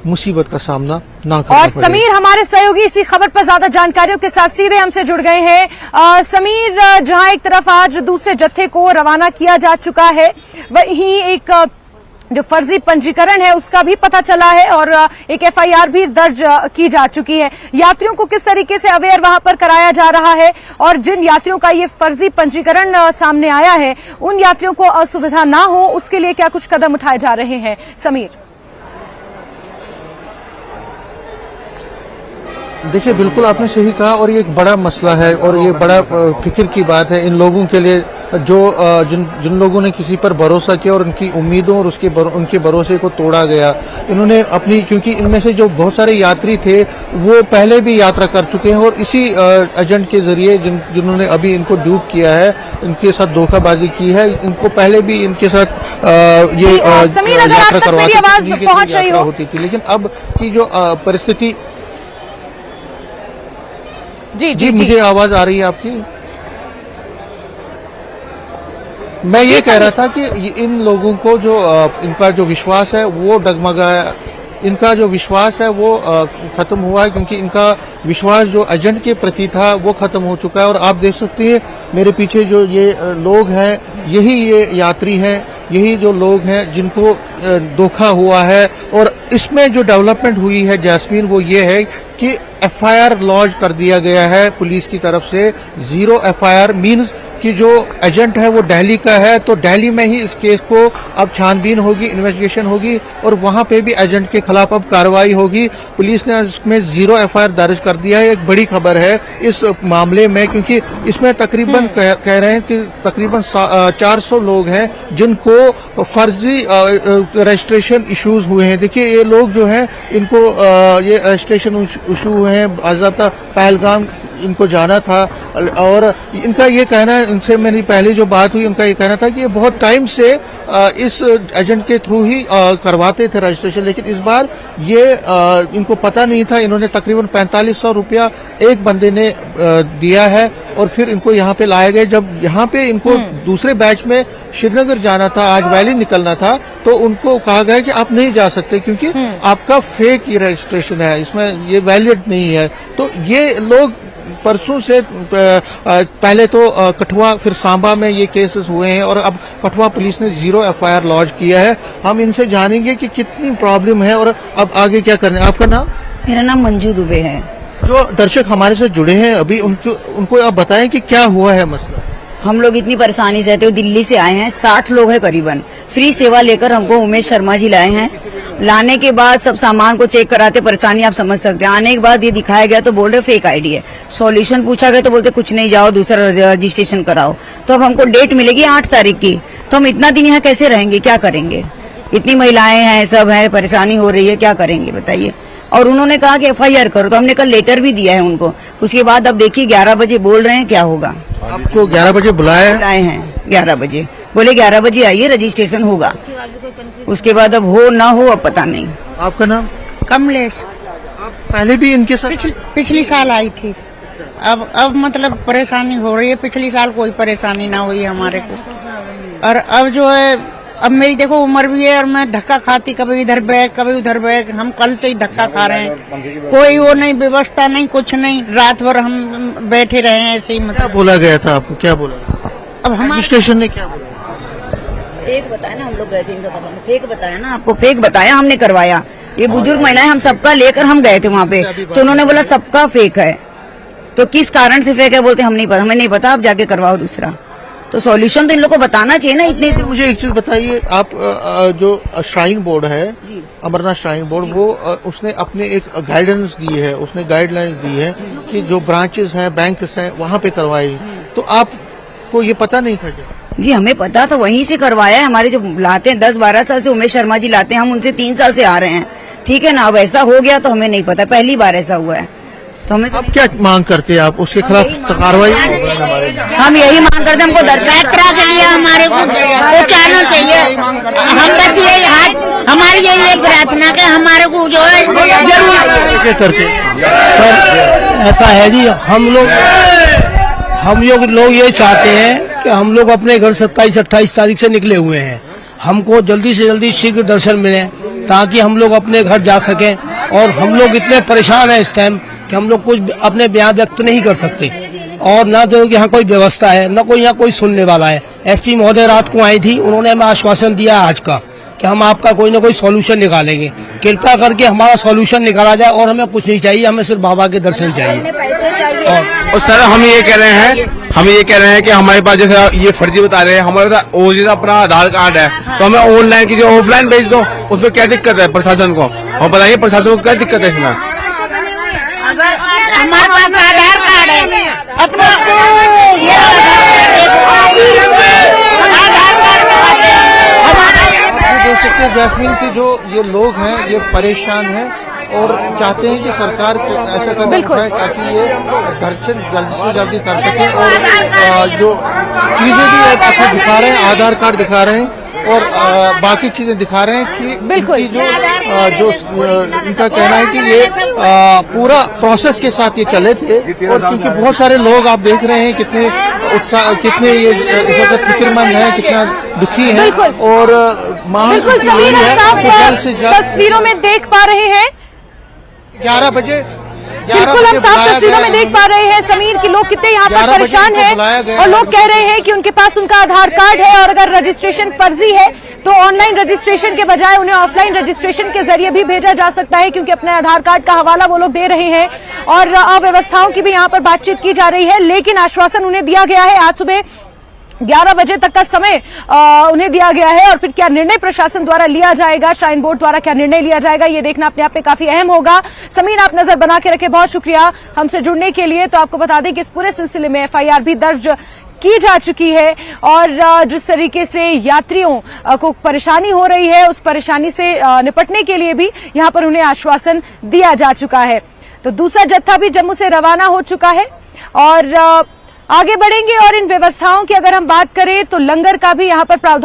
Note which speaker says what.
Speaker 1: मुसीबत का सामना ना करना
Speaker 2: और
Speaker 1: पड़े।
Speaker 2: समीर हमारे सहयोगी इसी खबर पर ज्यादा जानकारियों के साथ सीधे हमसे जुड़ गए हैं। समीर, जहां एक तरफ आज दूसरे जत्थे को रवाना किया जा चुका है, वहीं एक जो फर्जी पंजीकरण है उसका भी पता चला है और एक एफआईआर भी दर्ज की जा चुकी है। यात्रियों को किस तरीके से अवेयर वहां पर कराया जा रहा है और जिन यात्रियों का ये फर्जी पंजीकरण सामने आया है उन यात्रियों को असुविधा ना हो उसके लिए क्या कुछ कदम उठाए जा रहे हैं? समीर,
Speaker 1: देखिए, बिल्कुल आपने सही कहा और ये एक बड़ा मसला है और ये बड़ा फिक्र की बात है इन लोगों के लिए जो जिन लोगों ने किसी पर भरोसा किया और उनकी उम्मीदों और उनके भरोसे को तोड़ा गया। इन्होंने अपनी, क्योंकि इनमें से जो बहुत सारे यात्री थे वो पहले भी यात्रा कर चुके हैं और इसी एजेंट के जरिए जिन्होंने अभी इनको डूब किया है, इनके साथ धोखाबाजी की है, इनको पहले भी इनके साथ ये
Speaker 2: समीर, अगर आप तक मेरी आवाज पहुंच रही हो
Speaker 1: होती थी। लेकिन अब की जो परिस्थिति, जी मुझे आवाज आ रही है आपकी। मैं ये कह रहा था कि इन लोगों को जो इनका जो विश्वास है वो डगमगाया, इनका जो विश्वास है वो खत्म हुआ है, क्योंकि इनका विश्वास जो एजेंट के प्रति था वो खत्म हो चुका है। और आप देख सकते हैं मेरे पीछे जो ये लोग हैं, यही ये यात्री हैं, यही जो लोग हैं जिनको धोखा हुआ है। और इसमें जो डेवलपमेंट हुई है जैस्मीन, वो ये है कि एफआईआर लॉन्च कर दिया गया है पुलिस की तरफ से। 0 एफआईआर मीन्स कि जो एजेंट है वो दिल्ली का है, तो दिल्ली में ही इस केस को अब छानबीन होगी, इन्वेस्टिगेशन होगी और वहां पे भी एजेंट के खिलाफ अब कार्रवाई होगी। पुलिस ने इसमें 0 एफआईआर दर्ज कर दिया है। एक बड़ी खबर है इस मामले में, क्योंकि इसमें तकरीबन कह रहे हैं कि तकरीबन 400 लोग हैं जिनको फर्जी रजिस्ट्रेशन इश्यूज हुए हैं। देखिए, ये लोग जो हैं इनको ये रजिस्ट्रेशन इशू हुए हैं, बाज़ाब्ता पहलगाम इनको जाना था और इनका ये कहना है, इनसे मेरी पहले जो बात हुई उनका ये कहना था कि ये बहुत टाइम से इस एजेंट के थ्रू ही करवाते थे रजिस्ट्रेशन, लेकिन इस बार ये इनको पता नहीं था। इन्होंने तकरीबन 4500 रुपया एक बंदे ने दिया है और फिर इनको यहाँ पे लाया गया। जब यहाँ पे इनको दूसरे बैच में श्रीनगर जाना था, आज वैली निकलना था, तो उनको कहा गया कि आप नहीं जा सकते क्योंकि आपका फेक ये रजिस्ट्रेशन है, इसमें ये वैलिड नहीं है। तो ये लोग परसों से पहले तो कठुआ फिर सांबा में ये केसेस हुए हैं और अब कठुआ पुलिस ने 0 एफआईआर लॉन्च किया है। हम इनसे जानेंगे कि कितनी प्रॉब्लम है और अब आगे क्या करना है। आपका नाम?
Speaker 3: मेरा नाम मंजू दुबे है।
Speaker 1: जो दर्शक हमारे से जुड़े हैं अभी, उनको आप बताएं कि क्या हुआ है मसला।
Speaker 3: हम लोग इतनी परेशानी से रहते हुए दिल्ली से आए हैं, 60 लोग हैं करीबन। फ्री सेवा लेकर हमको उमेश शर्मा जी लाए हैं। लाने के बाद सब सामान को चेक कराते, परेशानी आप समझ सकते हैं। आने के बाद ये दिखाया गया तो बोल रहे फेक आईडी है। सॉल्यूशन पूछा गया तो बोलते कुछ नहीं, जाओ दूसरा रजिस्ट्रेशन कराओ। तो अब हमको डेट मिलेगी 8 तारीख की, तो हम इतना दिन यहाँ कैसे रहेंगे, क्या करेंगे? इतनी महिलाएं हैं, सब है, परेशानी हो रही है, क्या करेंगे बताइए। और उन्होंने कहा कि एफआईआर करो, तो हमने कल लेटर भी दिया है उनको। उसके बाद अब देखिए 11 बजे बोल रहे हैं, क्या होगा।
Speaker 1: आपको 11 बजे बुलाए
Speaker 3: हैं? 11 बजे बोले 11 बजे आइए, रजिस्ट्रेशन होगा। उसके बाद अब हो ना हो अब पता नहीं।
Speaker 1: आपका नाम?
Speaker 4: कमलेश।
Speaker 1: आप पहले भी इनके साथ?
Speaker 4: पिछली साल आई थी। अब मतलब परेशानी हो रही है। पिछली साल कोई परेशानी ना हुई हमारे को, और अब जो है, अब मेरी देखो उम्र भी है और मैं धक्का खाती, कभी इधर बैग कभी उधर बैग। हम कल से ही धक्का खा रहे हैं, कोई वो नहीं, व्यवस्था नहीं, कुछ नहीं। रात भर हम बैठे रहे हैं ऐसे ही।
Speaker 1: क्या बोला गया था आपको, क्या बोला?
Speaker 4: अब हमारे
Speaker 1: स्टेशन ने क्या बोला?
Speaker 3: फेक बताया ना, हम लोग गए थे इनका करवाने, फेक बताया ना आपको, फेक बताया हमने करवाया। ये बुजुर्ग महिलाएं हम सबका लेकर हम गए थे वहाँ पे, तो उन्होंने बोला सबका फेक है। तो किस कारण से फेक है बोलते हम नहीं पता, हमें नहीं पता, आप जाके करवाओ दूसरा। तो सॉल्यूशन तो इन लोग को बताना चाहिए ना। इतने
Speaker 1: मुझे एक चीज बताइए, आप जो श्राइन बोर्ड है, अमरनाथ श्राइन बोर्ड, वो उसने अपने एक गाइडेंस दी है, उसने गाइडलाइंस दी है कि जो ब्रांचेस हैं, बैंक्स हैं, वहाँ पे करवाई। तो आपको ये पता नहीं था क्या?
Speaker 3: जी हमें पता था, वहीं से करवाया है। हमारे जो लाते हैं 10-12 साल से उमेश शर्मा जी लाते हैं, हम उनसे 3 साल से आ रहे हैं, ठीक है ना। अब ऐसा हो गया तो हमें नहीं पता, पहली बार ऐसा हुआ है। तो हमें
Speaker 1: अब क्या मांग करते हैं आप? उसके खिलाफ कार्रवाई?
Speaker 3: हम यही मांग करते हैं, हमको
Speaker 4: यात्रा के लिए हमारे को पहुँचाना चाहिए। हम बस यही हाथ, हमारी यही प्रार्थना के हमारे को जो है जरूर
Speaker 1: करके।
Speaker 5: सर ऐसा है जी, हम लोग ये चाहते हैं कि हम लोग अपने घर 27-28 तारीख से निकले हुए हैं। हमको जल्दी से जल्दी शीघ्र दर्शन मिले, ताकि हम लोग अपने घर जा सकें। और हम लोग इतने परेशान हैं इस टाइम कि हम लोग कुछ अपने बयान व्यक्त नहीं कर सकते, और ना तो यहाँ कोई व्यवस्था है, न कोई यहाँ कोई सुनने वाला है। एसपी महोदय रात को आई थी, उन्होंने हमें आश्वासन दिया आज का कि हम आपका कोई ना कोई सॉल्यूशन निकालेंगे। कृपया करके हमारा सॉल्यूशन निकाला जाए, और हमें कुछ नहीं चाहिए, हमें सिर्फ बाबा के दर्शन चाहिए।
Speaker 6: और सर हम ये कह रहे हैं कि हमारे पास जैसे ये फर्जी बता रहे हैं, हमारा ओरिजिनल अपना आधार कार्ड है, तो हमें ऑनलाइन कीजिए, ऑफलाइन भेज दो। उसमें क्या दिक्कत है प्रशासन को? हम बताइए प्रशासन को क्या दिक्कत है इसमें?
Speaker 4: हमारे पास आधार कार्ड है अपना,
Speaker 1: देख सकते हैं जैस्मीन से जो ये लोग हैं ये परेशान हैं और चाहते हैं कि सरकार ऐसा कदम उठाए ताकि ये दर्शन जल्द से जल्दी कर सके। और जो चीजें भी आपको दिखा रहे हैं, आधार कार्ड दिखा रहे हैं और बाकी चीजें दिखा रहे हैं कि इनकी जो इनका कहना है कि ये पूरा प्रोसेस के साथ ये चले थे। और क्योंकि बहुत सारे लोग आप देख रहे हैं कितने उत्साह, कितने ये इस वक्त फिक्रमंद है, कितना दुखी है। और
Speaker 2: बिल्कुल समीर, साफ तस्वीरों में देख पा रहे हैं
Speaker 1: 11 बजे
Speaker 2: बिल्कुल हम साफ तस्वीरों में देख पा रहे हैं समीर कि लोग कितने यहाँ पर परेशान हैं। और लोग कह रहे हैं कि उनके पास उनका आधार कार्ड है और अगर रजिस्ट्रेशन फर्जी है तो ऑनलाइन रजिस्ट्रेशन के बजाय उन्हें ऑफलाइन रजिस्ट्रेशन के जरिए भी भेजा जा सकता है, क्योंकि अपने आधार कार्ड का हवाला वो लोग दे रहे हैं। और अव्यवस्थाओं की भी यहाँ पर बातचीत की जा रही है, लेकिन आश्वासन उन्हें दिया गया है। आज सुबह 11 बजे तक का समय उन्हें दिया गया है। और फिर क्या निर्णय प्रशासन द्वारा लिया जाएगा, श्राइन बोर्ड द्वारा क्या निर्णय लिया जाएगा, ये देखना अपने आप में काफी अहम होगा। समीर, आप नजर बना के रखे, बहुत शुक्रिया हमसे जुड़ने के लिए। तो आपको बता दें कि इस पूरे सिलसिले में FIR भी दर्ज की जा चुकी है और जिस तरीके से यात्रियों को परेशानी हो रही है उस परेशानी से निपटने के लिए भी यहाँ पर उन्हें आश्वासन दिया जा चुका है। तो दूसरा जत्था भी जम्मू से रवाना हो चुका है और आगे बढ़ेंगे। और इन व्यवस्थाओं की अगर हम बात करें तो लंगर का भी यहाँ पर प्रावधान